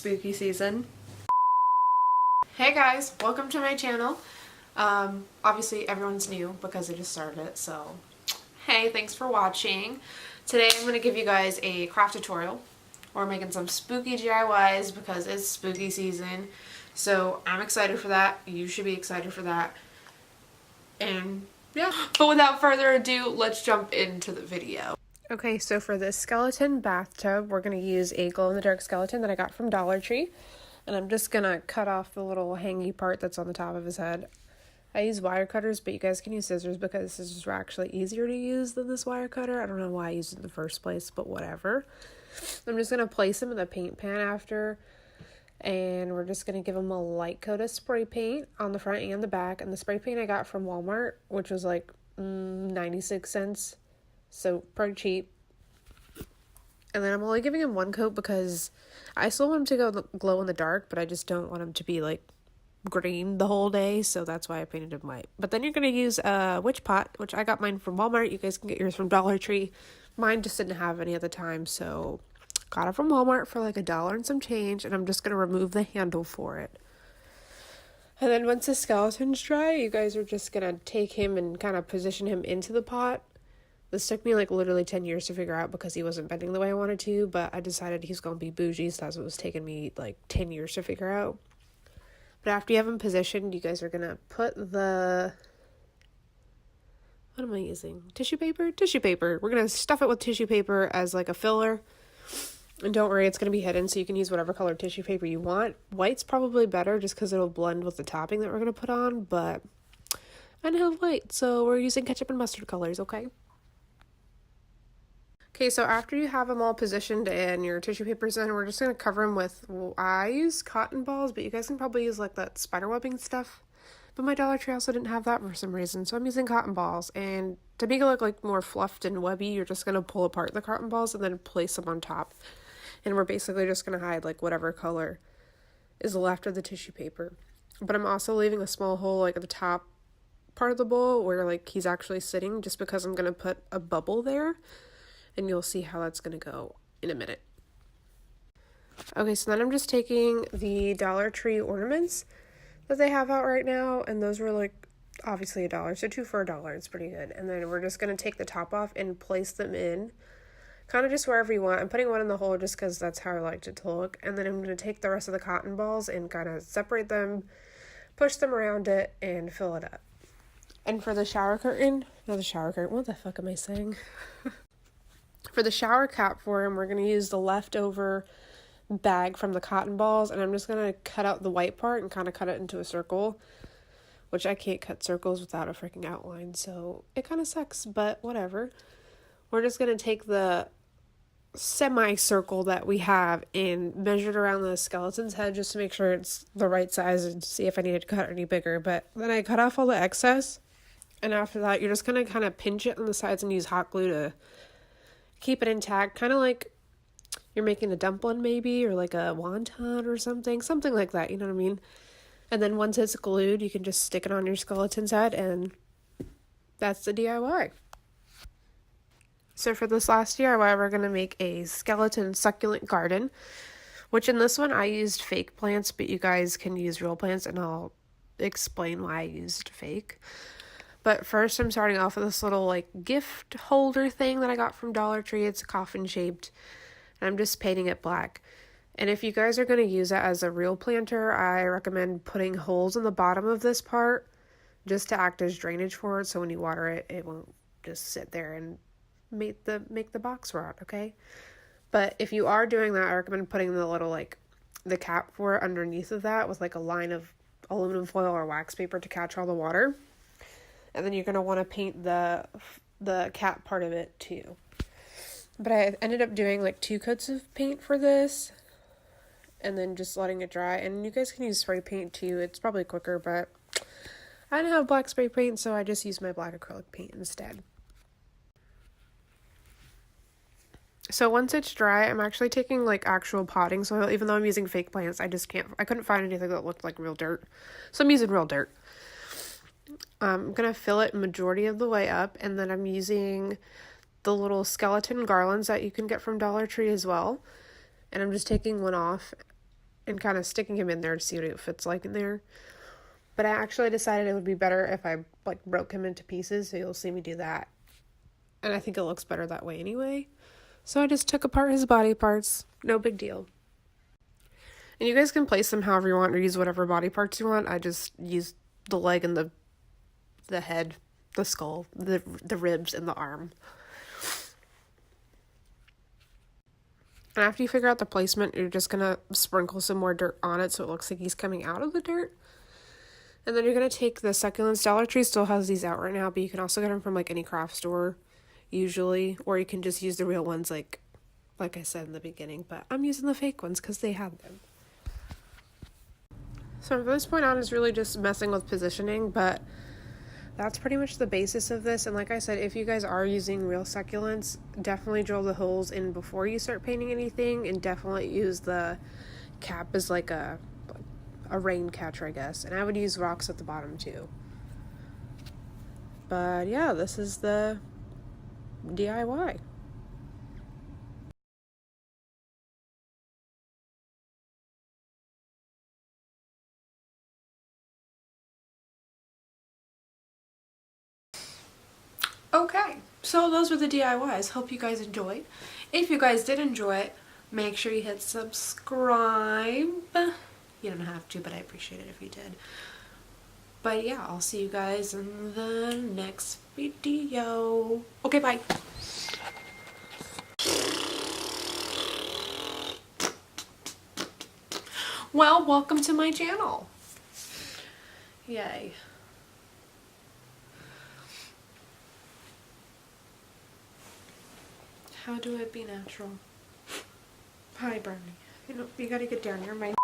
spooky season. Hey guys, welcome to my channel. Obviously everyone's new because I just started it, so hey, thanks for watching. Today I'm going to give you guys a craft tutorial. We're making some spooky DIYs because it's spooky season, so I'm excited for that. You should be excited for that. And yeah, but without further ado, let's jump into the video. Okay, so for this skeleton bathtub, we're going to use a glow-in-the-dark skeleton that I got from Dollar Tree. And I'm just going to cut off the little hangy part that's on the top of his head. I use wire cutters, but you guys can use scissors because scissors are actually easier to use than this wire cutter. I don't know why I used it in the first place, but whatever. I'm just going to place him in the paint pan after. And we're just going to give him a light coat of spray paint on the front and the back. And the spray paint I got from Walmart, which was like 96 cents. So pretty cheap. And then I'm only giving him one coat because I still want him to go glow in the dark, but I just don't want him to be like green the whole day, so that's why I painted him white. But then you're going to use a witch pot, which I got mine from Walmart. You guys can get yours from Dollar Tree. Mine just didn't have any at the time, so got it from Walmart for like $1 and some change, and I'm just going to remove the handle for it. And then once the skeleton's dry, you guys are just going to take him and kind of position him into the pot. This took me like literally 10 years to figure out because he wasn't bending the way I wanted to, but I decided he's going to be bougie, so that's what was taking me like 10 years to figure out. But after you have him positioned, you guys are going to put the... What am I using? Tissue paper? Tissue paper. We're going to stuff it with tissue paper as like a filler. And don't worry, it's going to be hidden, so you can use whatever color tissue paper you want. White's probably better just because it'll blend with the topping that we're going to put on, but I don't have white, so we're using ketchup and mustard colors, okay? Okay, so after you have them all positioned and your tissue paper's in, we're just going to cover them with, well, I use cotton balls, but you guys can probably use like that spider webbing stuff. But my Dollar Tree also didn't have that for some reason, so I'm using cotton balls. And to make it look like more fluffed and webby, you're just going to pull apart the cotton balls and then place them on top. And we're basically just going to hide like whatever color is left of the tissue paper. But I'm also leaving a small hole like at the top part of the bowl where like he's actually sitting, just because I'm going to put a bubble there. And you'll see how that's going to go in a minute. Okay, so then I'm just taking the Dollar Tree ornaments that they have out right now. And those were like, obviously $1. So 2 for $1. It's pretty good. And then we're just going to take the top off and place them in. Kind of just wherever you want. I'm putting one in the hole just because that's how I liked it to look. And then I'm going to take the rest of the cotton balls and kind of separate them, push them around it, and fill it up. And for the shower curtain, not the shower curtain, what the fuck am I saying? For the shower cap for him, we're going to use the leftover bag from the cotton balls, and I'm just going to cut out the white part and kind of cut it into a circle, which I can't cut circles without a freaking outline, so it kind of sucks, but whatever. We're just going to take the semicircle that we have and measure it around the skeleton's head just to make sure it's the right size and see if I need to cut any bigger, but then I cut off all the excess, and after that, you're just going to kind of pinch it on the sides and use hot glue to keep it intact, kind of like you're making a dumpling maybe, or like a wonton or something like that, you know what I mean? And then once it's glued, you can just stick it on your skeleton's head, and that's the DIY. So for this last DIY, we're going to make a skeleton succulent garden, which in this one I used fake plants, but you guys can use real plants, and I'll explain why I used fake. But first I'm starting off with this little like gift holder thing that I got from Dollar Tree. It's coffin shaped, and I'm just painting it black. And if you guys are going to use it as a real planter, I recommend putting holes in the bottom of this part just to act as drainage for it, so when you water it, it won't just sit there and make the box rot, okay? But if you are doing that, I recommend putting the little like the cap for it underneath of that with like a line of aluminum foil or wax paper to catch all the water. And then you're going to want to paint the cap part of it too. But I ended up doing like 2 coats of paint for this, and then just letting it dry. And you guys can use spray paint too. It's probably quicker, but I didn't have black spray paint, so I just used my black acrylic paint instead. So once it's dry, I'm actually taking like actual potting soil. Even though I'm using fake plants, I couldn't find anything that looked like real dirt. So I'm using real dirt. I'm going to fill it majority of the way up, and then I'm using the little skeleton garlands that you can get from Dollar Tree as well. And I'm just taking one off and kind of sticking him in there to see what it fits like in there. But I actually decided it would be better if I like broke him into pieces, so you'll see me do that. And I think it looks better that way anyway. So I just took apart his body parts. No big deal. And you guys can place them however you want or use whatever body parts you want. I just used the leg and the head, the skull, the ribs, and the arm. And after you figure out the placement, you're just going to sprinkle some more dirt on it so it looks like he's coming out of the dirt. And then you're going to take the succulents. Dollar Tree still has these out right now, but you can also get them from like any craft store usually, or you can just use the real ones like I said in the beginning, but I'm using the fake ones because they have them. So from this point on, it's really just messing with positioning, but that's pretty much the basis of this. And like I said, if you guys are using real succulents, definitely drill the holes in before you start painting anything, and definitely use the cap as like a rain catcher, I guess. And I would use rocks at the bottom too. But yeah, this is the DIY. Okay, so those were the DIYs. Hope you guys enjoyed. If you guys did enjoy it, make sure you hit subscribe. You don't have to, but I appreciate it if you did. But yeah, I'll see you guys in the next video. Okay, bye. Well, welcome to my channel. Yay. How do I be natural? Hi, Bernie. You gotta get down here.